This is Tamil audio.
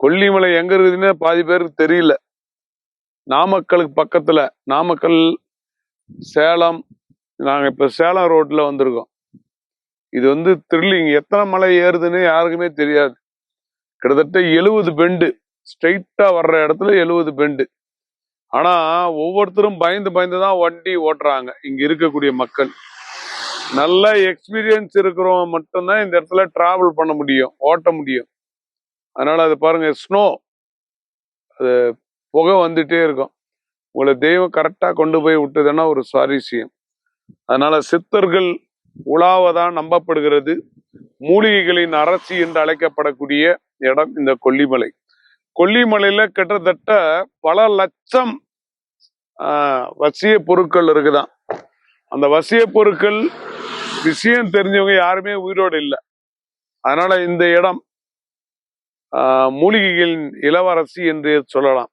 கொல்லிமலை எங்க இருக்குதுன்னு பாதி பேருக்கு தெரியல. நாமக்கலுக்கு பக்கத்துல, நாமக்கல் சேலம், நாங்க இப்ப சேலம் ரோட்ல வந்திருக்கோம். இது வந்து த்ரில்லிங். எத்தனை மலை ஏறுதுன்னு யாருக்குமே தெரியாது. கிட்டத்தட்ட 70 பெண்டு, ஸ்ட்ரெயிட்டா வர்ற இடத்துல 70 பெண்டு. ஆனா ஒவ்வொருத்தரும் பயந்து பயந்துதான் வண்டி ஓட்டுறாங்க. இங்க இருக்கக்கூடிய மக்கள் நல்ல எக்ஸ்பீரியன்ஸ் இருக்கிறவங்க மட்டும்தான் இந்த இடத்துல டிராவல் பண்ண முடியும், ஓட்ட முடியும். அதனால அது பாருங்க, ஸ்னோ, அது புகை வந்துட்டே இருக்கும். உங்களை தெய்வம் கரெக்டா கொண்டு போய் விட்டுதுன்னா ஒரு சுவாரஸ்யம். அதனால சித்தர்கள் உலாவதான் நம்பப்படுகிறது. மூலிகைகளின் அரசி என்று அழைக்கப்படக்கூடிய இடம் இந்த கொல்லிமலை. கொல்லிமலையில கிட்டத்தட்ட பல லட்சம் வசிய பொருட்கள் இருக்குதான். அந்த வசிய பொருட்கள் விஷயம் தெரிஞ்சவங்க யாருமே உயிரோடு இல்லை. அதனால இந்த இடம் மூலிகைகளின் இளவரசி என்று சொல்லலாம்.